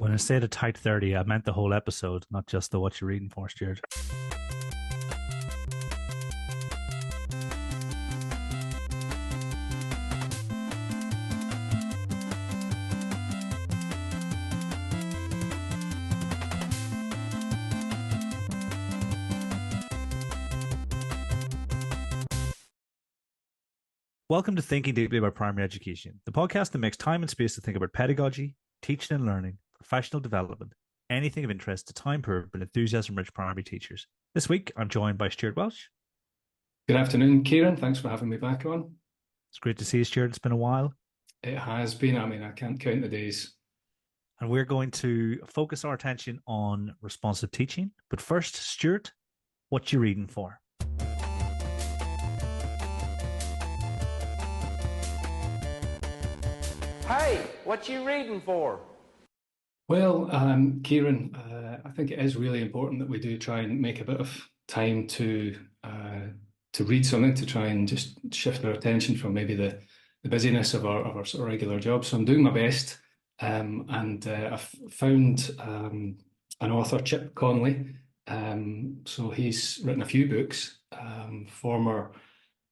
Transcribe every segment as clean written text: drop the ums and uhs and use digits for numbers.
When I said a tight 30, I meant the whole episode, not just the what you're reading for, Stuart. Welcome to Thinking Deeply About Primary Education, the podcast that makes time and space to think about pedagogy, teaching and learning, professional development, anything of interest to time-poor but enthusiasm-rich primary teachers. This week, I'm joined by Stuart Welsh. Good afternoon, Kieran. Thanks for having me back on. It's great to see you, Stuart. It's been a while. It has been. I can't count the days. And we're going to focus our attention on responsive teaching. But first, Stuart, what you reading for? Hey, what you reading for? Well, Kieran, I think it is really important that we do try and make a bit of time to read something, to try and just shift our attention from maybe the busyness of our sort of regular job. So I'm doing my best, and I've found an author, Chip Conley. So he's written a few books. Former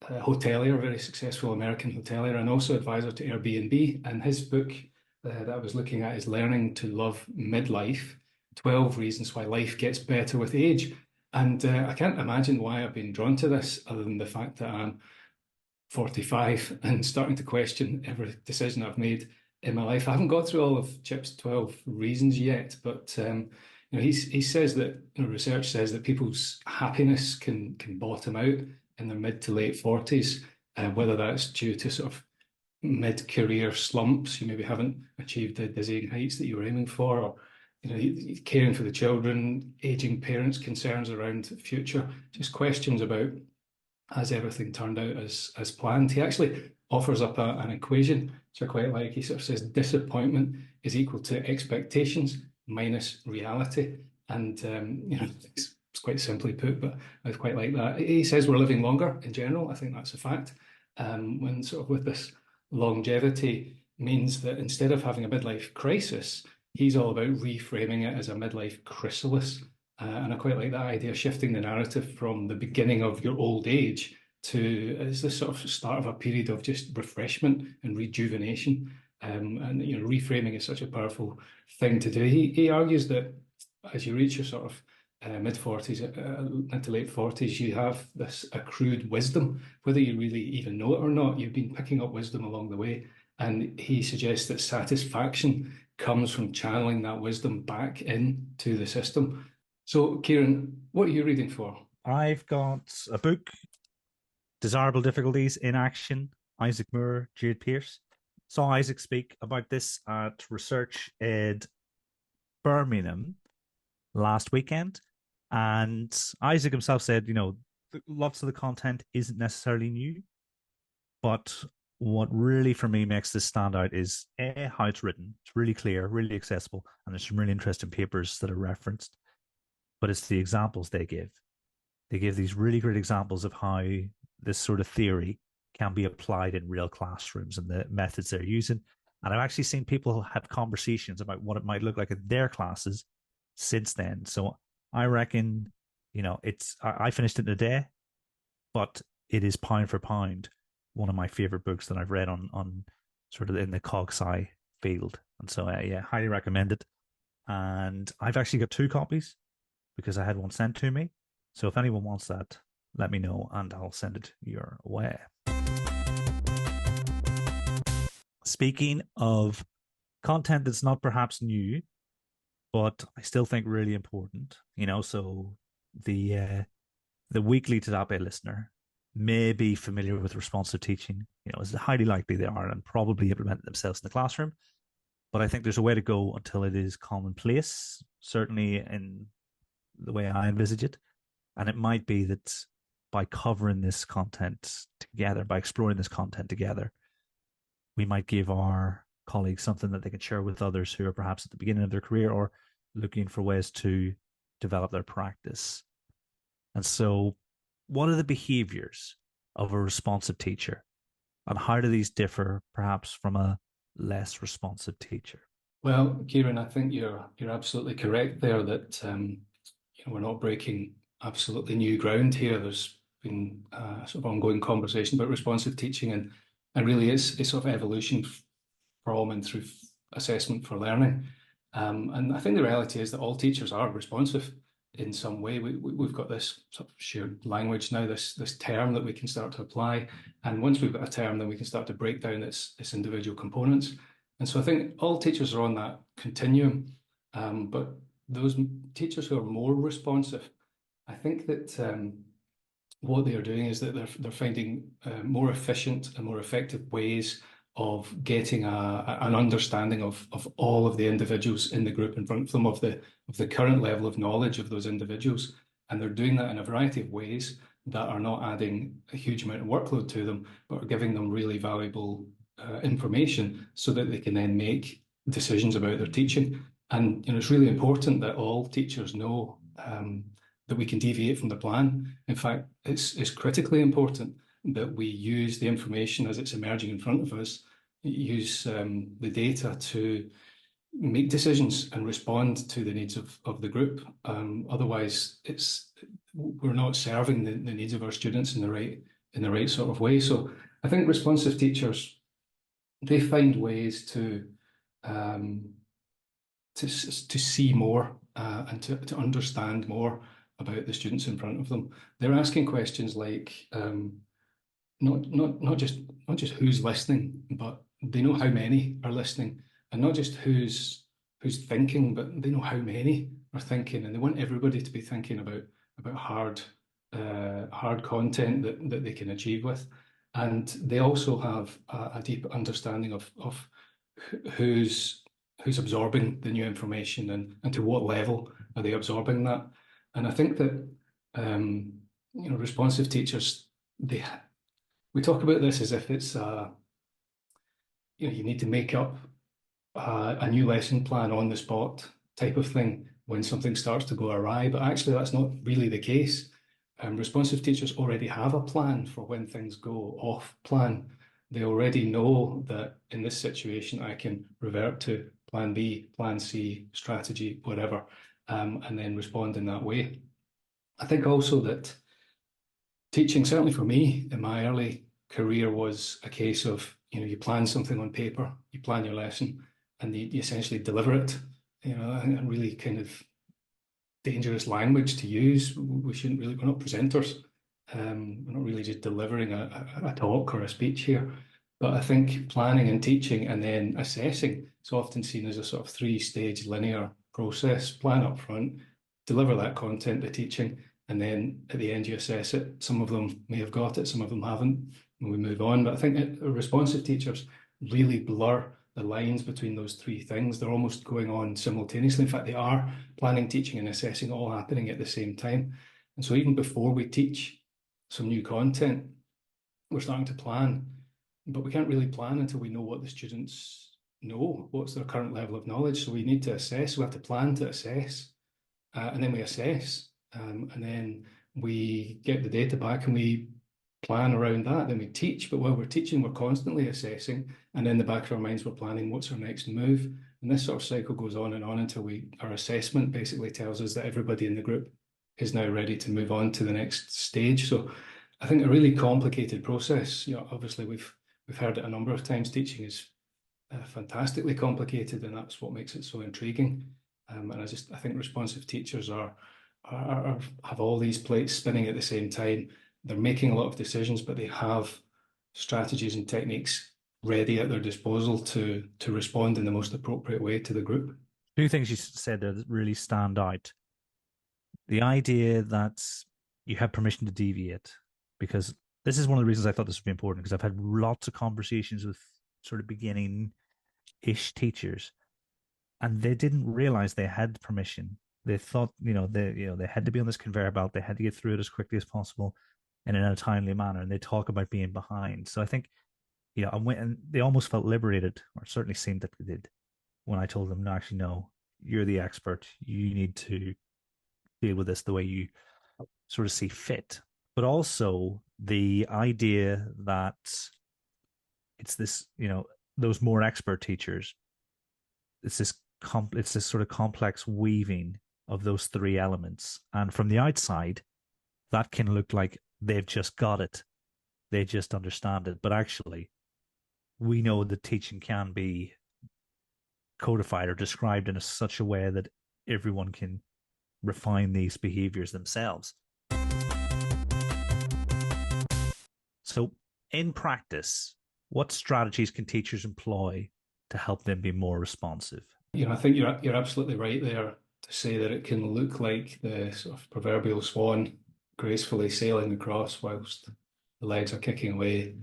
hotelier, very successful American hotelier, and also advisor to Airbnb. And his book that I was looking at is Learning to Love Midlife, 12 Reasons Why Life Gets Better with Age. And I can't imagine why I've been drawn to this other than the fact that I'm 45 and starting to question every decision I've made in my life. I haven't got through all of Chip's 12 reasons yet, but he says that research says that people's happiness can bottom out in their mid to late 40s, whether that's due to sort of mid-career slumps, you maybe haven't achieved the dizzying heights that you were aiming for, or caring for the children, aging parents, concerns around the future, just questions about has everything turned out as planned. He actually offers up an equation, which I quite like. He sort of says disappointment is equal to expectations minus reality, and it's quite simply put, but I quite like that. He says we're living longer in general. I think that's a fact. When sort of with this longevity means that instead of having a midlife crisis, he's all about reframing it as a midlife chrysalis. And I quite like that idea, shifting the narrative from the beginning of your old age to as this sort of start of a period of just refreshment and rejuvenation. And reframing is such a powerful thing to do. He argues that as you reach your sort of mid-40s, mid to late 40s, you have this accrued wisdom, whether you really even know it or not. You've been picking up wisdom along the way. And he suggests that satisfaction comes from channeling that wisdom back into the system. So, Kieran, what are you reading for? I've got a book, Desirable Difficulties in Action, Isaac Moore, Jude Pierce. Saw Isaac speak about this at Research Ed Birmingham last weekend. And Isaac himself said, lots of the content isn't necessarily new, but what really for me makes this stand out is how it's written. It's really clear, really accessible, and there's some really interesting papers that are referenced. But it's the examples they give. They give these really great examples of how this sort of theory can be applied in real classrooms and the methods they're using. And I've actually seen people have conversations about what it might look like in their classes since then. So I reckon, I finished it in a day, but it is pound for pound one of my favorite books that I've read on sort of in the cog sci field. And so, highly recommend it. And I've actually got 2 copies because I had one sent to me. So if anyone wants that, let me know and I'll send it your way. Speaking of content that's not perhaps new, but I still think really important, so the weekly TDAPA listener may be familiar with responsive teaching. It's highly likely they are and probably implement it themselves in the classroom. But I think there's a way to go until it is commonplace, certainly in the way I envisage it. And it might be that by covering this content together, by exploring this content together, we might give our colleagues something that they can share with others who are perhaps at the beginning of their career or looking for ways to develop their practice. And so, what are the behaviors of a responsive teacher? And how do these differ perhaps from a less responsive teacher? Well, Kieran, I think you're absolutely correct there that we're not breaking absolutely new ground here. There's been sort of ongoing conversation about responsive teaching, and really it's sort of evolution from and through assessment for learning. And I think the reality is that all teachers are responsive in some way. We've got this sort of shared language now, this term that we can start to apply. And once we've got a term, then we can start to break down its individual components. And so I think all teachers are on that continuum. But those teachers who are more responsive, I think that what they are doing is that they're finding more efficient and more effective ways of getting an understanding of all of the individuals in the group in front of them, of the current level of knowledge of those individuals. And they're doing that in a variety of ways that are not adding a huge amount of workload to them, but are giving them really valuable information so that they can then make decisions about their teaching. And it's really important that all teachers know that we can deviate from the plan. In fact, it's critically important that we use the information as it's emerging in front of us, use the data to make decisions and respond to the needs of the group. Otherwise, we're not serving the needs of our students in the right sort of way. So I think responsive teachers, they find ways to see more and to understand more about the students in front of them. They're asking questions like not just who's listening, but they know how many are listening, and not just who's thinking, but they know how many are thinking, and they want everybody to be thinking about hard content that they can achieve with. And they also have a deep understanding of who's absorbing the new information and to what level are they absorbing that. And I think that responsive teachers, we talk about this as if it's you need to make up a new lesson plan on the spot type of thing when something starts to go awry. But actually, that's not really the case. Responsive teachers already have a plan for when things go off plan. They already know that in this situation, I can revert to plan B, plan C, strategy, whatever, and then respond in that way. I think also that teaching, certainly for me in my early career, was a case of, you plan something on paper, you plan your lesson, and you essentially deliver it. A really kind of dangerous language to use. We're not presenters. We're not really just delivering a talk or a speech here. But I think planning and teaching and then assessing is often seen as a sort of three-stage linear process. Plan up front, deliver that content to teaching, and then at the end you assess it. Some of them may have got it, some of them haven't, and we move on. But I think responsive teachers really blur the lines between those three things. They're almost going on simultaneously. In fact, they are. Planning, teaching, and assessing all happening at the same time. And so even before we teach some new content, we're starting to plan. But we can't really plan until we know what the students know, what's their current level of knowledge. So we need to assess. We have to plan to assess, and then we assess, and then we get the data back and we plan around that. Then we teach, but while we're teaching, we're constantly assessing, and in the back of our minds, we're planning what's our next move. And this sort of cycle goes on and on until our assessment basically tells us that everybody in the group is now ready to move on to the next stage. So I think a really complicated process. Obviously we've heard it a number of times. Teaching is fantastically complicated, and that's what makes it so intriguing. And I think responsive teachers have all these plates spinning at the same time. They're making a lot of decisions, but they have strategies and techniques ready at their disposal to respond in the most appropriate way to the group. Two things you said that really stand out. The idea that you have permission to deviate, because this is one of the reasons I thought this would be important, because I've had lots of conversations with sort of beginning-ish teachers, and they didn't realize they had permission. They thought, they had to be on this conveyor belt. They had to get through it as quickly as possible and in a timely manner. And they talk about being behind. So I think, and they almost felt liberated, or certainly seemed that they did, when I told them, no, actually, no, you're the expert. You need to deal with this the way you sort of see fit. But also the idea that it's this, those more expert teachers, it's this sort of complex weaving of those three elements. And from the outside, that can look like they've just got it, they just understand it. But actually, we know that teaching can be codified or described in such a way that everyone can refine these behaviors themselves. So, in practice, what strategies can teachers employ to help them be more responsive? I think you're absolutely right there to say that it can look like the sort of proverbial swan gracefully sailing across whilst the legs are kicking away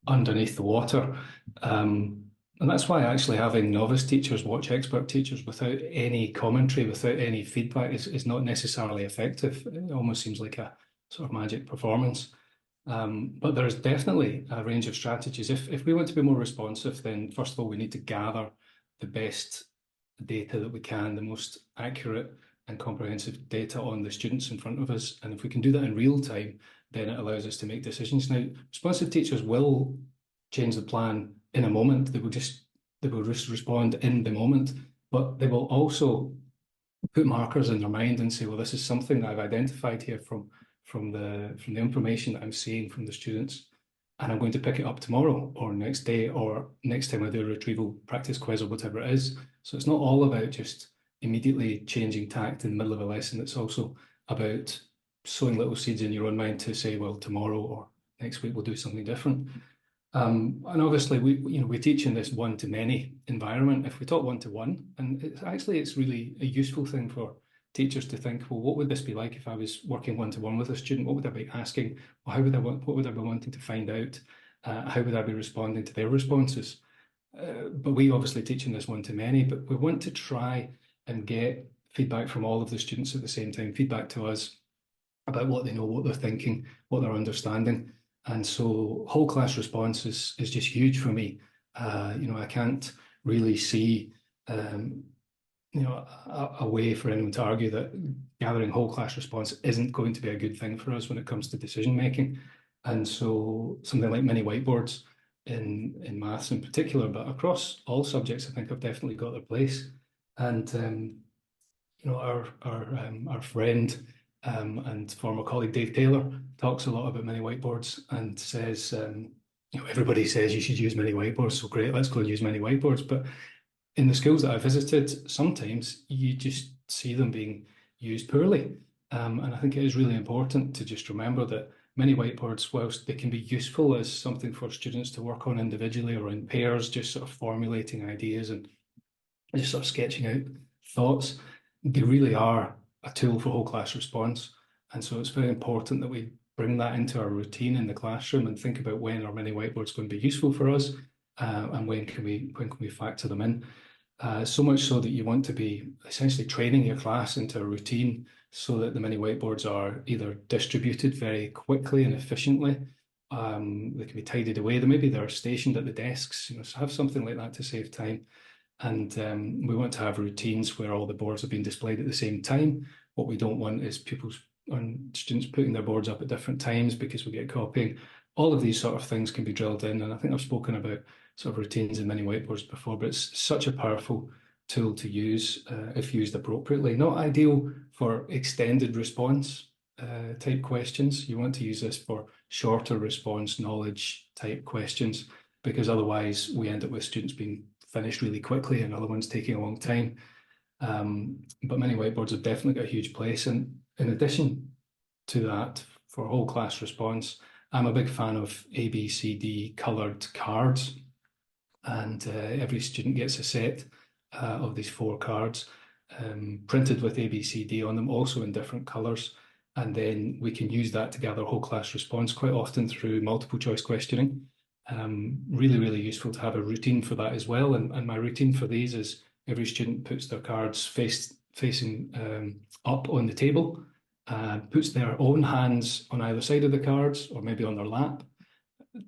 underneath the water. And that's why actually having novice teachers watch expert teachers without any commentary, without any feedback is not necessarily effective. It almost seems like a sort of magic performance. But there's definitely a range of strategies. If we want to be more responsive, then first of all, we need to gather the best data that we can, the most accurate and comprehensive data on the students in front of us. And if we can do that in real time, then it allows us to make decisions. Now, responsive teachers will change the plan in a moment. They will just respond in the moment, but they will also put markers in their mind and say, well, this is something that I've identified here from the information that I'm seeing from the students, and I'm going to pick it up tomorrow or next day or next time I do a retrieval practice quiz or whatever it is. So it's not all about just immediately changing tact in the middle of a lesson. It's also about sowing little seeds in your own mind to say, well, tomorrow or next week we'll do something different. And obviously we teach in this one-to-many environment. If we talk one-to-one, and it's really a useful thing for teachers to think, well, what would this be like if I was working one-to-one with a student? What would I be asking? What would I be wanting to find out? How would I be responding to their responses? But we obviously teach in this one-to-many, but we want to try and get feedback from all of the students at the same time, feedback to us about what they know, what they're thinking, what they're understanding. And so whole class response is just huge for me. I can't really see a way for anyone to argue that gathering whole class response isn't going to be a good thing for us when it comes to decision making. And so something like mini whiteboards in maths in particular, but across all subjects, I think have definitely got their place. And our friend and former colleague Dave Taylor talks a lot about mini whiteboards and says, everybody says you should use mini whiteboards, so great, let's go and use mini whiteboards. But in the schools that I visited, sometimes you just see them being used poorly. And I think it is really important to just remember that many whiteboards, whilst they can be useful as something for students to work on individually or in pairs, just sort of formulating ideas and just sort of sketching out thoughts, they really are a tool for whole class response. And so it's very important that we bring that into our routine in the classroom and think about when our mini whiteboards going to be useful for us, and when can we factor them in. So much so that you want to be essentially training your class into a routine so that the mini whiteboards are either distributed very quickly and efficiently. They can be tidied away. Maybe they're stationed at the desks, so have something like that to save time. And we want to have routines where all the boards have been displayed at the same time. What we don't want is pupils and students putting their boards up at different times because we get copying. All of these sort of things can be drilled in. And I think I've spoken about sort of routines in many whiteboards before, but it's such a powerful tool to use if used appropriately. Not ideal for extended response type questions. You want to use this for shorter response knowledge type questions, because otherwise we end up with students being finished really quickly and other ones taking a long time. But many whiteboards have definitely got a huge place. And in addition to that, for whole class response, I'm a big fan of ABCD coloured cards. And every student gets a set of these 4 cards printed with ABCD on them, also in different colours. And then we can use that to gather whole class response quite often through multiple choice questioning. Really, really useful to have a routine for that as well. And my routine for these is every student puts their cards facing up on the table, puts their own hands on either side of the cards or maybe on their lap.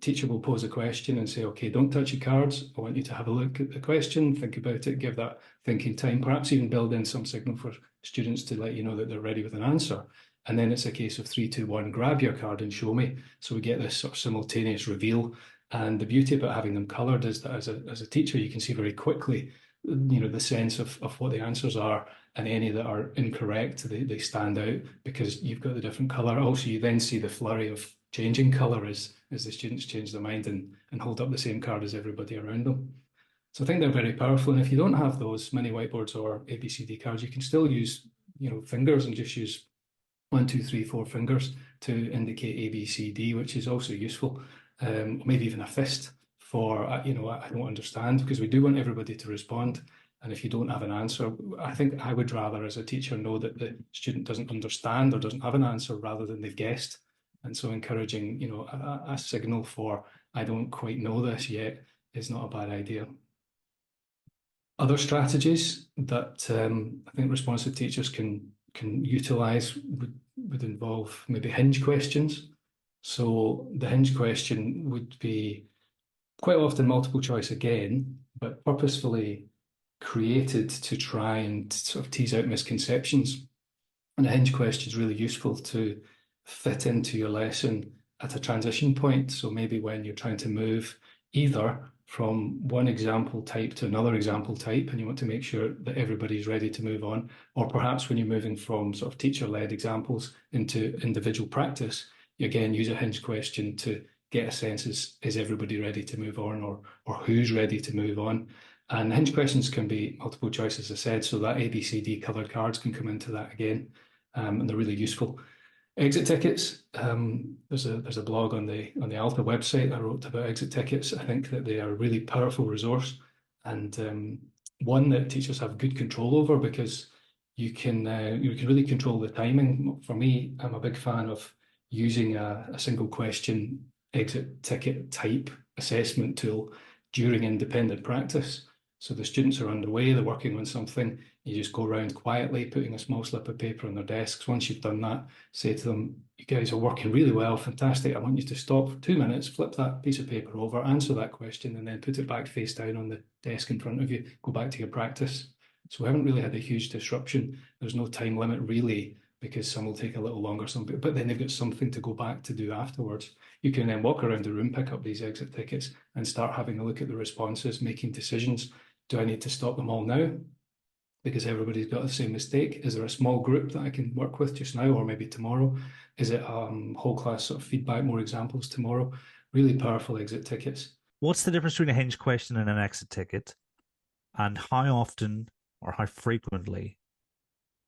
Teacher will pose a question and say, okay, don't touch your cards. I want you to have a look at the question, think about it, give that thinking time, perhaps even build in some signal for students to let you know that they're ready with an answer. And then it's a case of 3, 2, 1, grab your card and show me. So we get this sort of simultaneous reveal. And the beauty about having them coloured is that as a teacher, you can see very quickly the sense of what the answers are, and any that are incorrect, they stand out because you've got the different colour. Also, you then see the flurry of changing colour as the students change their mind and hold up the same card as everybody around them. So I think they're very powerful. And if you don't have those mini whiteboards or ABCD cards, you can still use, fingers, and just use 1, 2, 3, 4 fingers to indicate A, B, C, D, which is also useful. Maybe even a fist for, I don't understand, because we do want everybody to respond. And if you don't have an answer, I think I would rather, as a teacher, know that the student doesn't understand or doesn't have an answer rather than they've guessed. And so encouraging, a signal for, I don't quite know this yet, is not a bad idea. Other strategies that I think responsive teachers can utilize would involve maybe hinge questions. So the hinge question would be quite often multiple choice again, but purposefully created to try and sort of tease out misconceptions. And a hinge question is really useful to fit into your lesson at a transition point. So maybe when you're trying to move either from one example type to another example type, and you want to make sure that everybody's ready to move on, or perhaps when you're moving from sort of teacher-led examples into individual practice, you again use a hinge question to get a sense, is everybody ready to move on, or who's ready to move on? And hinge questions can be multiple choice, as I said, so that ABCD coloured cards can come into that again, and they're really useful. Exit tickets. There's a blog on the Alpha website I wrote about exit tickets. I think that they are a really powerful resource, and one that teachers have good control over, because you can really control the timing. For me, I'm a big fan of using a single question exit ticket type assessment tool during independent practice. So the students are underway, they're working on something, you just go around quietly, putting a small slip of paper on their desks. Once you've done that, say to them, you guys are working really well, fantastic. I want you to stop for 2 minutes, flip that piece of paper over, answer that question, and then put it back face down on the desk in front of you. Go back to your practice. So we haven't really had a huge disruption. There's no time limit really, because some will take a little longer, but then they've got something to go back to do afterwards. You can then walk around the room, pick up these exit tickets, and start having a look at the responses, making decisions. Do I need to stop them all now because everybody's got the same mistake? Is there a small group that I can work with just now, or maybe tomorrow? Is it whole class sort of feedback, more examples tomorrow? Really powerful exit tickets. What's the difference between a hinge question and an exit ticket? And how often or how frequently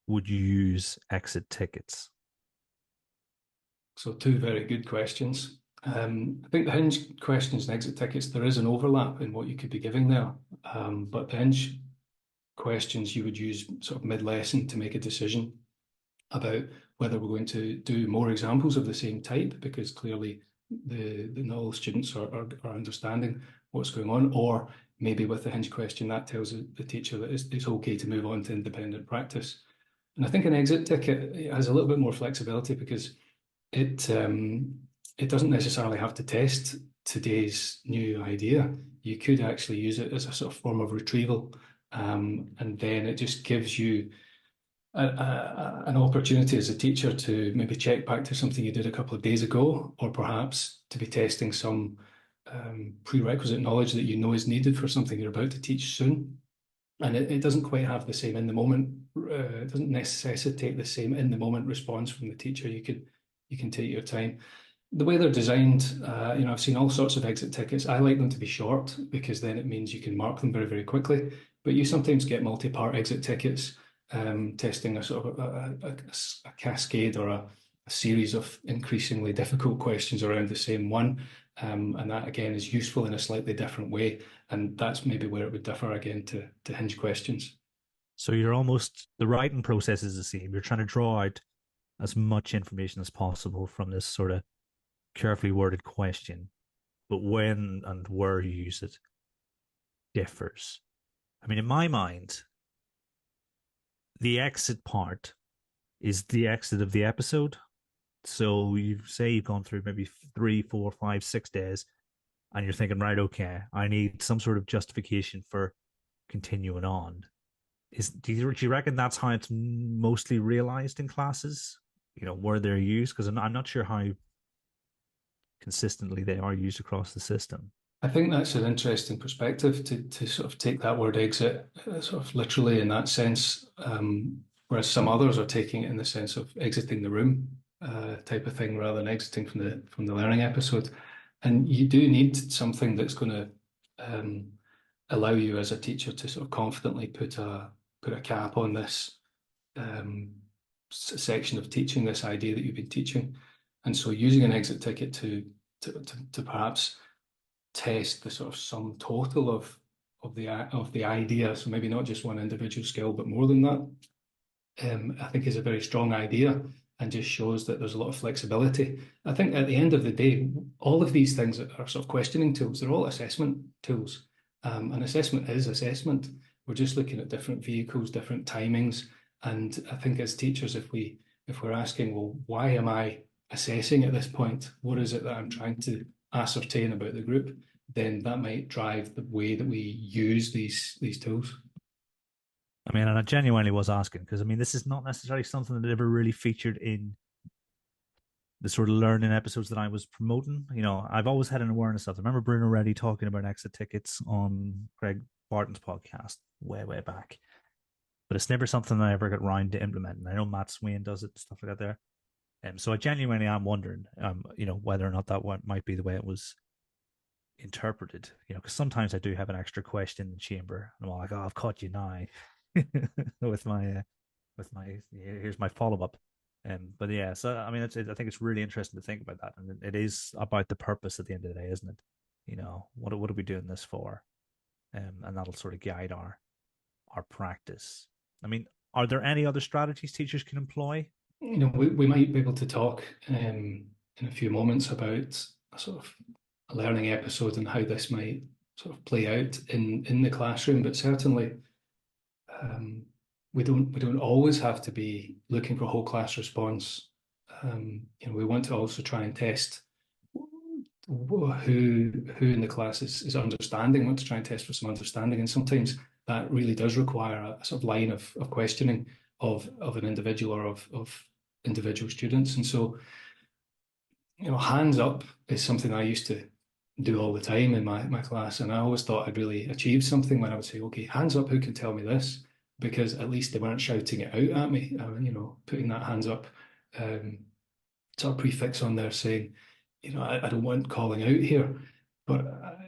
would you use exit tickets? So 2 very good questions. I think the hinge questions and exit tickets, there is an overlap in what you could be giving there. But the hinge questions you would use sort of mid-lesson to make a decision about whether we're going to do more examples of the same type, because clearly not all students are understanding what's going on, or maybe with the hinge question that tells the teacher that it's okay to move on to independent practice. And I think an exit ticket has a little bit more flexibility, because it doesn't necessarily have to test today's new idea. You could actually use it as a sort of form of retrieval, and then it just gives you an opportunity as a teacher to maybe check back to something you did a couple of days ago, or perhaps to be testing some prerequisite knowledge that you know is needed for something you're about to teach soon. And it doesn't quite have the same in the moment, it doesn't necessitate the same in the moment response from the teacher. You can take your time. The way they're designed, I've seen all sorts of exit tickets. I like them to be short, because then it means you can mark them very, very quickly. But you sometimes get multi-part exit tickets, testing a sort of a cascade or a series of increasingly difficult questions around the same one. And that again is useful in a slightly different way. And that's maybe where it would differ again to hinge questions. So the writing process is the same. You're trying to draw out as much information as possible from this sort of carefully worded question, but when and where you use it differs. I mean, in my mind, the exit part is the exit of the episode. So you say you've gone through maybe 3, 4, 5, 6 days, and you're thinking, right, okay, I need some sort of justification for continuing on. Do you reckon that's how it's mostly realized in classes? Where they're used? Because I'm not sure how consistently they are used across the system. I think that's an interesting perspective to sort of take that word exit sort of literally in that sense, whereas some others are taking it in the sense of exiting the room type of thing rather than exiting from the learning episode. And you do need something that's going to allow you as a teacher to sort of confidently put a cap on this um, section of teaching, this idea that you've been teaching. And so using an exit ticket to perhaps test the sort of sum total of the idea. So maybe not just one individual skill, but more than that. I think is a very strong idea and just shows that there's a lot of flexibility. I think at the end of the day, all of these things are sort of questioning tools. They're all assessment tools. And assessment is assessment. We're just looking at different vehicles, different timings. And I think as teachers, if we're asking, well, why am I assessing at this point? What is it that I'm trying to ascertain about the group? Then that might drive the way that we use these tools. I mean, and I genuinely was asking because I mean, this is not necessarily something that ever really featured in the sort of learning episodes that I was promoting. You know, I've always had an awareness of. I remember Bruno Reddy talking about exit tickets on Craig Barton's podcast way back, but it's never something I ever got round to implementing. I know Matt Swain does it, stuff like that. There, so I genuinely am wondering, you know, whether or not that might be the way it was interpreted. You know, because sometimes I do have an extra question in the chamber, and I'm like, oh, I've caught you now with my here's my follow up. But yeah, so I mean, I think it's really interesting to think about that, and it is about the purpose at the end of the day, isn't it? You know, what are we doing this for? And that'll sort of guide our practice. I mean, are there any other strategies teachers can employ? You know, we might be able to talk in a few moments about a sort of a learning episode and how this might sort of play out in the classroom, but certainly we don't always have to be looking for whole class response. You know, we want to also try and test who in the class is understanding. We want to try and test for some understanding, and sometimes that really does require a sort of line of questioning of an individual or of individual students. And so, you know, hands up is something I used to do all the time in my class, and I always thought I'd really achieved something when I would say, okay, hands up, who can tell me this? Because at least they weren't shouting it out at me. You know, putting that hands up sort of prefix on there saying, you know, I don't want calling out here. But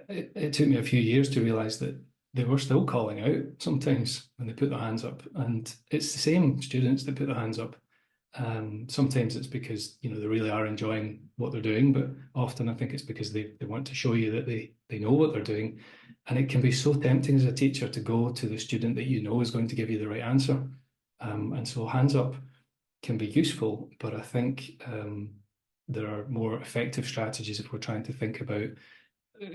it took me a few years to realize that they were still calling out sometimes when they put their hands up. And it's the same students that put their hands up. Sometimes it's because, you know, they really are enjoying what they're doing, but often I think it's because they want to show you that they know what they're doing. And it can be so tempting as a teacher to go to the student that you know is going to give you the right answer. And so hands up can be useful, but I think there are more effective strategies if we're trying to think about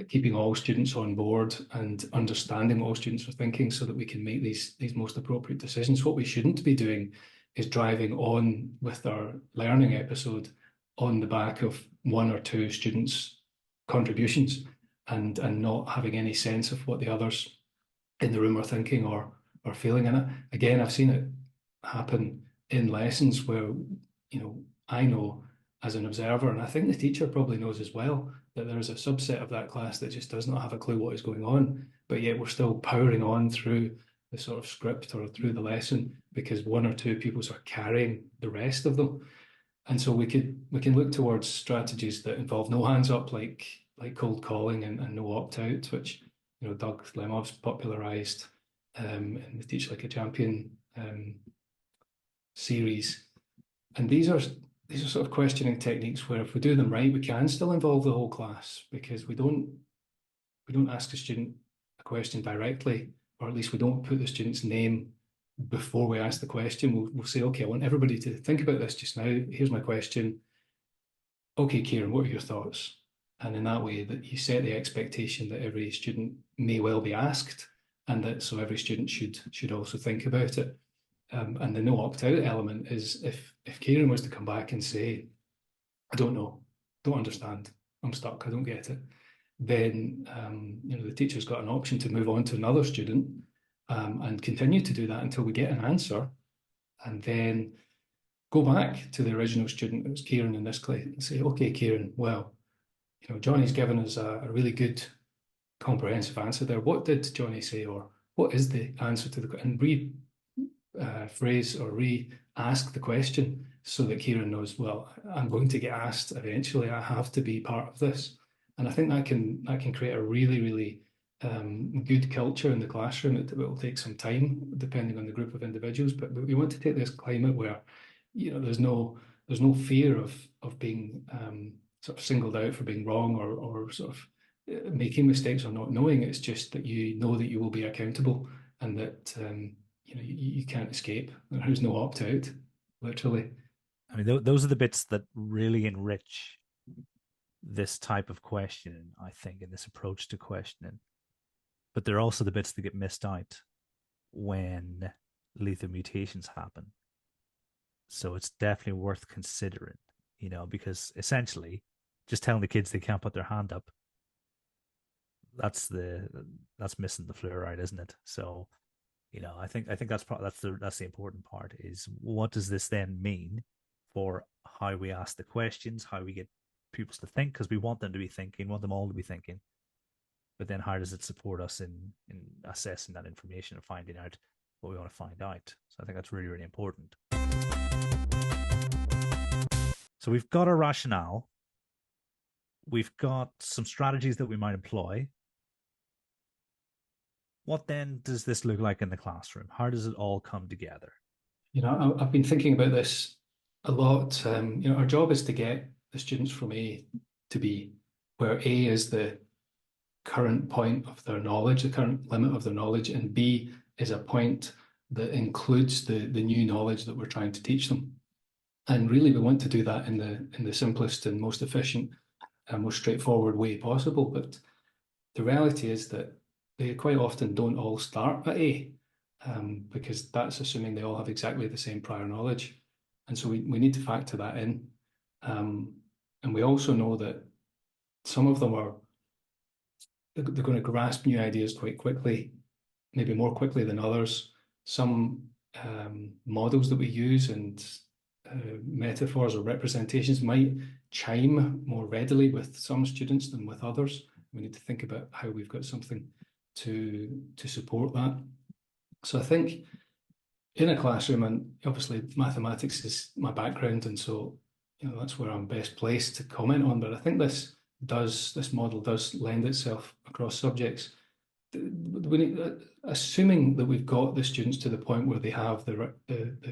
keeping all students on board and understanding what all students are thinking so that we can make these most appropriate decisions. What we shouldn't be doing is driving on with our learning episode on the back of one or two students' contributions and not having any sense of what the others in the room are thinking or feeling in it. Again, I've seen it happen in lessons where, you know, I know as an observer, and I think the teacher probably knows as well, that there is a subset of that class that just does not have a clue what is going on, but yet we're still powering on through the sort of script or through the lesson because one or two pupils are carrying the rest of them. And so we can look towards strategies that involve no hands up, like cold calling and no opt out, which, you know, Doug Lemov's popularized in the Teach Like a Champion series. And these are sort of questioning techniques where if we do them right, we can still involve the whole class because we don't ask a student a question directly, or at least we don't put the student's name before we ask the question. We'll say, okay, I want everybody to think about this just now. Here's my question. Okay, Kieran, what are your thoughts? And in that way, that you set the expectation that every student may well be asked, and that so every student should also think about it. And the no opt out element is if Kieran was to come back and say, I don't know, don't understand, I'm stuck, I don't get it, then you know, the teacher's got an option to move on to another student and continue to do that until we get an answer, and then go back to the original student, it was Kieran in this case, and say, okay, Kieran, well, you know, Johnny's given us a really good comprehensive answer there. What did Johnny say, or what is the answer to the question? And rephrase or re-ask the question so that Kieran knows, well, I'm going to get asked eventually. I have to be part of this. And I think that can create a really, really good culture in the classroom. It will take some time, depending on the group of individuals, but we want to take this climate where, you know, there's no fear of being sort of singled out for being wrong or sort of making mistakes or not knowing. It's just that you know that you will be accountable and that you know you can't escape. There's no opt out, literally. I mean, those are the bits that really enrich this type of questioning, I think, and this approach to questioning. But they're also the bits that get missed out when lethal mutations happen. So it's definitely worth considering, you know, because essentially just telling the kids they can't put their hand up, that's missing the fluoride, isn't it? So, you know, I think that's the important part is what does this then mean for how we ask the questions, how we get pupils to think, because we want them to be thinking, want them all to be thinking. But then how does it support us in assessing that information and finding out what we want to find out? So I think that's really, really important. So we've got a rationale. We've got some strategies that we might employ. What then does this look like in the classroom? How does it all come together? You know, I've been thinking about this a lot. You know, our job is to get the students from A to B, where A is the current point of their knowledge, the current limit of their knowledge, and B is a point that includes the new knowledge that we're trying to teach them. And really, we want to do that in the simplest and most efficient and most straightforward way possible. But the reality is that they quite often don't all start at A, because that's assuming they all have exactly the same prior knowledge. And so we need to factor that in. And we also know that some of them they're going to grasp new ideas quite quickly, maybe more quickly than others. Some models that we use and metaphors or representations might chime more readily with some students than with others. We need to think about how we've got something to support that. So I think in a classroom, and obviously mathematics is my background, and so you know that's where I'm best placed to comment on. But I think this model does lend itself across subjects. Assuming that we've got the students to the point where they have the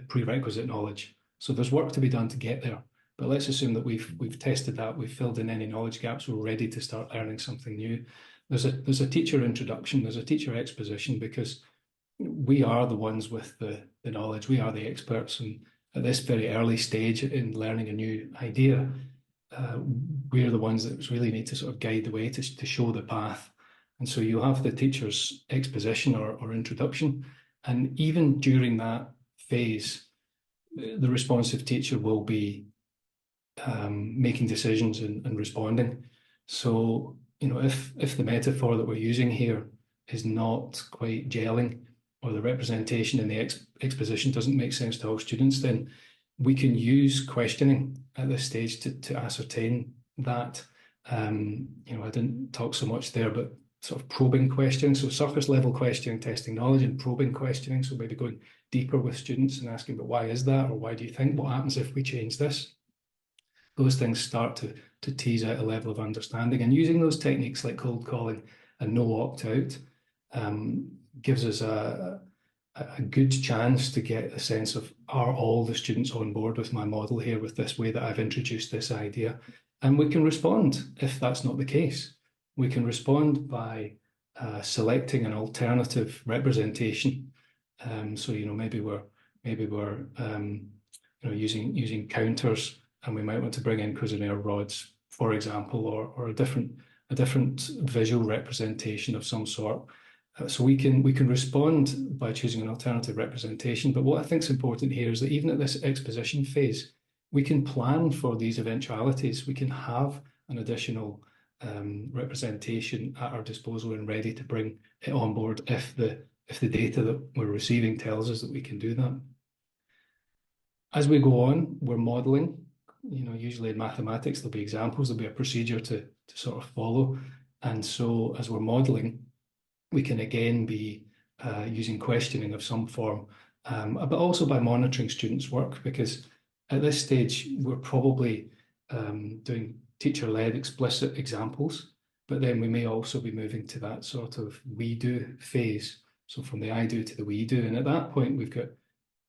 prerequisite knowledge. So there's work to be done to get there. But let's assume that we've tested that, we've filled in any knowledge gaps, we're ready to start learning something new. There's a teacher introduction, there's a teacher exposition, because we are the ones with the knowledge, we are the experts, and at this very early stage in learning a new idea, we're the ones that really need to sort of guide the way to show the path. And so you have the teacher's exposition or introduction, and even during that phase, the responsive teacher will be making decisions and responding. So, you know, if the metaphor that we're using here is not quite gelling, or the representation in the exposition doesn't make sense to all students, then we can use questioning at this stage to ascertain that. You know, I didn't talk so much there, but sort of probing questioning, so surface level questioning, testing knowledge, and probing questioning, so maybe going deeper with students and asking, but why is that, or why do you think, what happens if we change this? Those things start to tease out a level of understanding, and using those techniques like cold calling and no opt-out gives us a good chance to get a sense of, are all the students on board with my model here, with this way that I've introduced this idea? And we can respond if that's not the case. We can respond by selecting an alternative representation. So, you know, maybe we're you know, using counters, and we might want to bring in Cuisenaire rods, for example, or a different visual representation of some sort. So we can respond by choosing an alternative representation. But what I think is important here is that even at this exposition phase, we can plan for these eventualities. We can have an additional representation at our disposal and ready to bring it on board if the data that we're receiving tells us that we can do that. As we go on, we're modeling. You know, usually in mathematics, there'll be examples, there'll be a procedure to sort of follow. And so as we're modelling, we can again be using questioning of some form, but also by monitoring students' work, because at this stage, we're probably doing teacher-led explicit examples, but then we may also be moving to that sort of we do phase. So from the I do to the we do. And at that point, we've got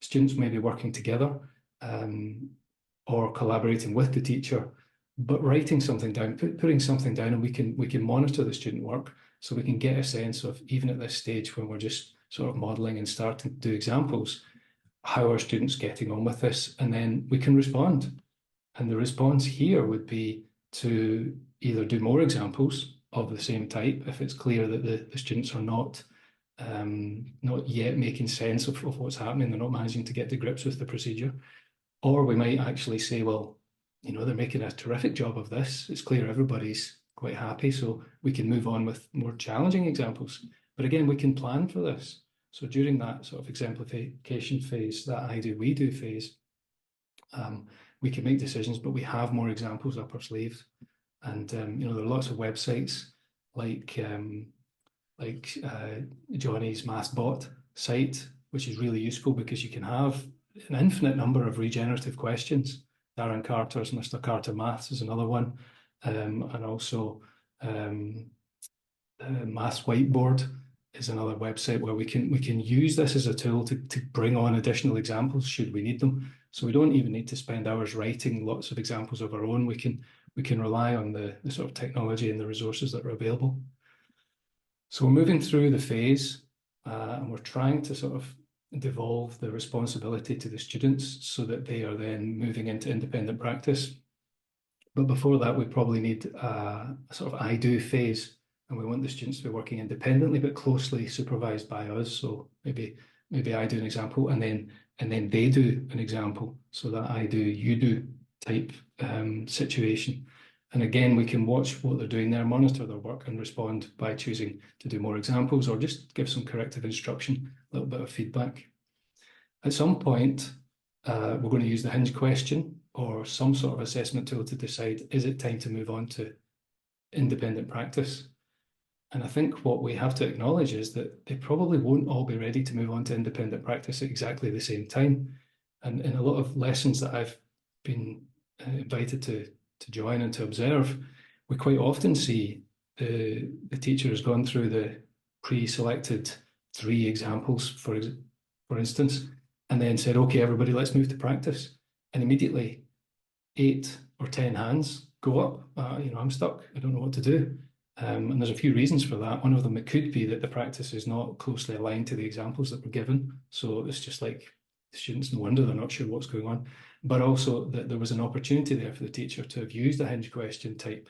students maybe working together or collaborating with the teacher, but writing something down, putting something down, and we can monitor the student work, so we can get a sense of, even at this stage when we're just sort of modelling and starting to do examples, how are students getting on with this, and then we can respond. And the response here would be to either do more examples of the same type if it's clear that the students are not yet making sense of what's happening, they're not managing to get to grips with the procedure. Or we might actually say, well, you know, they're making a terrific job of this. It's clear everybody's quite happy, so we can move on with more challenging examples. But again, we can plan for this. So during that sort of exemplification phase, that I do, we do phase, we can make decisions, but we have more examples up our sleeves. And you know, there are lots of websites like Johnny's MathBot site, which is really useful because you can have an infinite number of regenerative questions. Darren Carter's Mr. Carter Maths is another one, and also Maths Whiteboard is another website where we can use this as a tool to bring on additional examples should we need them. So we don't even need to spend hours writing lots of examples of our own. We can rely on the sort of technology and the resources that are available. So we're moving through the phase, and we're trying to sort of devolve the responsibility to the students so that they are then moving into independent practice. But before that, we probably need a sort of I do phase, and we want the students to be working independently but closely supervised by us. So maybe I do an example, and then they do an example. So that I do, you do type situation. And again, we can watch what they're doing there, monitor their work, and respond by choosing to do more examples or just give some corrective instruction, a little bit of feedback. At some point, we're going to use the hinge question or some sort of assessment tool to decide, is it time to move on to independent practice? And I think what we have to acknowledge is that they probably won't all be ready to move on to independent practice at exactly the same time. And in a lot of lessons that I've been invited to join and to observe, we quite often see the teacher has gone through the pre-selected 3 examples, for instance, and then said, okay, everybody, let's move to practice. And immediately 8 or 10 hands go up. You know, I'm stuck. I don't know what to do. And there's a few reasons for that. One of them, it could be that the practice is not closely aligned to the examples that were given. So it's just like the students, no wonder they're not sure what's going on. But also that there was an opportunity there for the teacher to have used a hinge question type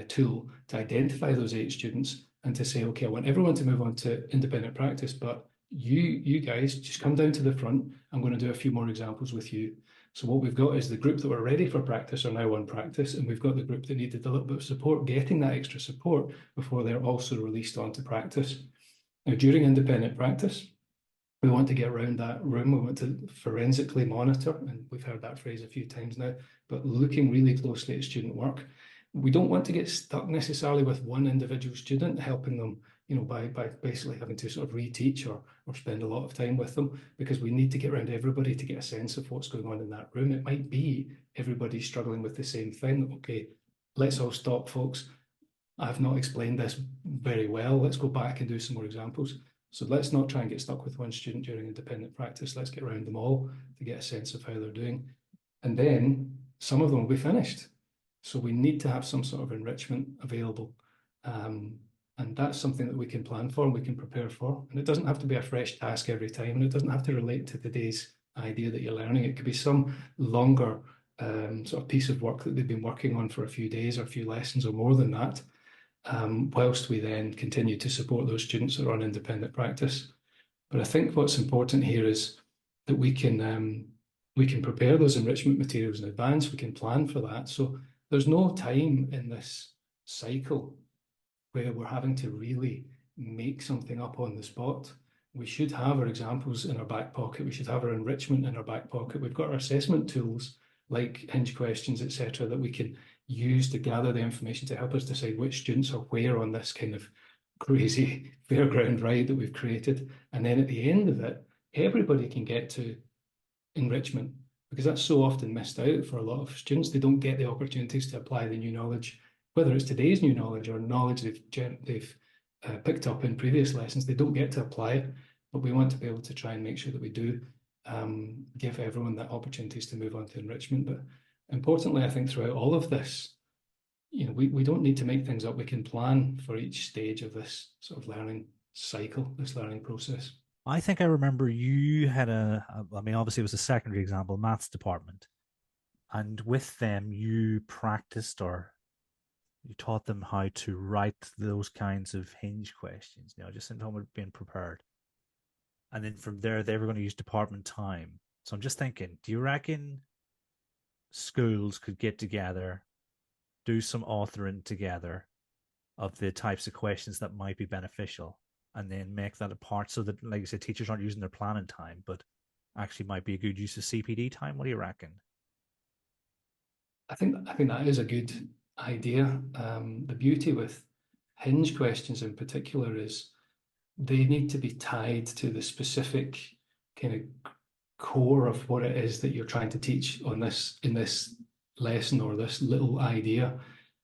tool to identify those 8 students and to say, okay, I want everyone to move on to independent practice, but you guys just come down to the front. I'm going to do a few more examples with you. So what we've got is the group that were ready for practice are now on practice, and we've got the group that needed a little bit of support, getting that extra support before they're also released onto practice. Now, during independent practice, we want to get around that room. We want to forensically monitor, and we've heard that phrase a few times now, but looking really closely at student work. We don't want to get stuck necessarily with one individual student, helping them, you know, by basically having to sort of reteach or spend a lot of time with them, because we need to get around everybody to get a sense of what's going on in that room. It might be everybody's struggling with the same thing. Okay, let's all stop, folks. I've not explained this very well. Let's go back and do some more examples. So let's not try and get stuck with one student during independent practice. Let's get around them all to get a sense of how they're doing. And then some of them will be finished. So we need to have some sort of enrichment available. And that's something that we can plan for and we can prepare for. And it doesn't have to be a fresh task every time. And it doesn't have to relate to today's idea that you're learning. It could be some longer sort of piece of work that they've been working on for a few days or a few lessons or more than that. Whilst we then continue to support those students that are on independent practice. But I think what's important here is that we can prepare those enrichment materials in advance. We can plan for that. So there's no time in this cycle where we're having to really make something up on the spot. We should have our examples in our back pocket. We should have our enrichment in our back pocket. We've got our assessment tools like hinge questions, etc., that we can use to gather the information to help us decide which students are where on this kind of crazy fairground ride that we've created. And then at the end of it, everybody can get to enrichment, because that's so often missed out for a lot of students. They don't get the opportunities to apply the new knowledge, whether it's today's new knowledge or knowledge they've picked up in previous lessons. They don't get to apply it, but we want to be able to try and make sure that we do give everyone that opportunities to move on to enrichment. But importantly, I think throughout all of this, we don't need to make things up. We can plan for each stage of this sort of learning cycle, this learning process. I think I remember you had obviously it was a secondary example, maths department. And with them, you practiced or you taught them how to write those kinds of hinge questions, just in terms of being prepared. And then from there, they were going to use department time. So I'm just thinking, do you reckon schools could get together, do some authoring together of the types of questions that might be beneficial, and then make that a part so that, like I said, teachers aren't using their planning time, but actually might be a good use of CPD time? What do you reckon? I think that is a good idea. The beauty with hinge questions in particular is they need to be tied to the specific kind of core of what it is that you're trying to teach in this lesson or this little idea.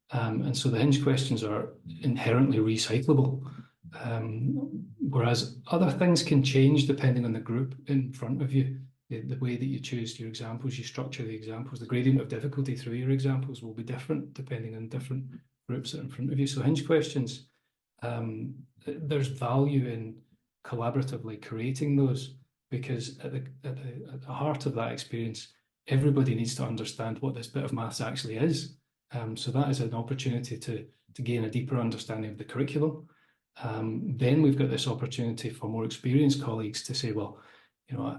And so the hinge questions are inherently recyclable. Whereas other things can change depending on the group in front of you. The way that you choose your examples, you structure the examples, the gradient of difficulty through your examples will be different depending on different groups that are in front of you. So hinge questions, there's value in collaboratively creating those, because at the heart of that experience, everybody needs to understand what this bit of maths actually is. So that is an opportunity to gain a deeper understanding of the curriculum. Then we've got this opportunity for more experienced colleagues to say, well,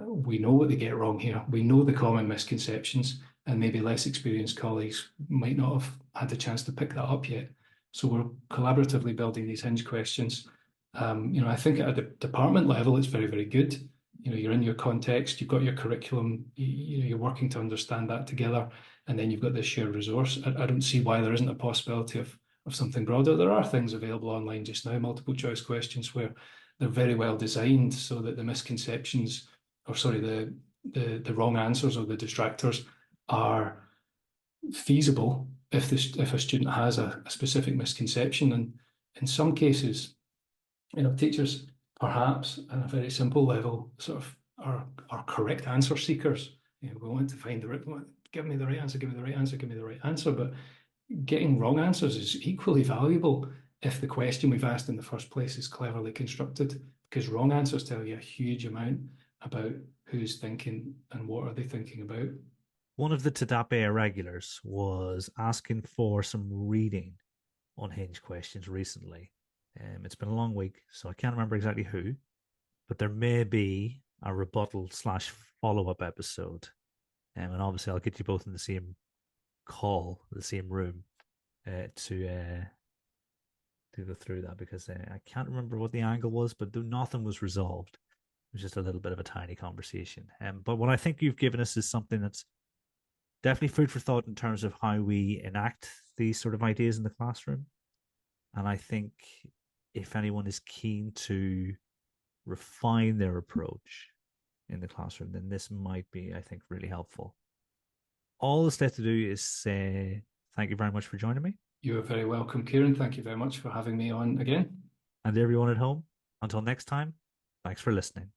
we know what they get wrong here. We know the common misconceptions, and maybe less experienced colleagues might not have had the chance to pick that up yet. So we're collaboratively building these hinge questions. I think at a department level, it's very, very good. You're in your context, you've got your curriculum, you're working to understand that together, and then you've got this shared resource. I don't see why there isn't a possibility of something broader. There are things available online just now, multiple choice questions, where they're very well designed so that the misconceptions, or sorry, the wrong answers or the distractors are feasible if a student has a specific misconception. And in some cases, teachers perhaps at a very simple level sort of are correct answer seekers. We want to find give me the right answer, give me the right answer, give me the right answer. But getting wrong answers is equally valuable if the question we've asked in the first place is cleverly constructed, because wrong answers tell you a huge amount about who's thinking and what are they thinking about. One of the TDAPE regulars was asking for some reading on hinge questions recently. It's been a long week, so I can't remember exactly who, but there may be a rebuttal / follow-up episode. And obviously I'll get you both in the same call, the same room, to go through that, because I can't remember what the angle was, but nothing was resolved. It was just a little bit of a tiny conversation. But what I think you've given us is something that's definitely food for thought in terms of how we enact these sort of ideas in the classroom. And I think if anyone is keen to refine their approach in the classroom, then this might be, I think, really helpful. All that's left to do is say thank you very much for joining me. You are very welcome, Kieran. Thank you very much for having me on again. And everyone at home, until next time, thanks for listening.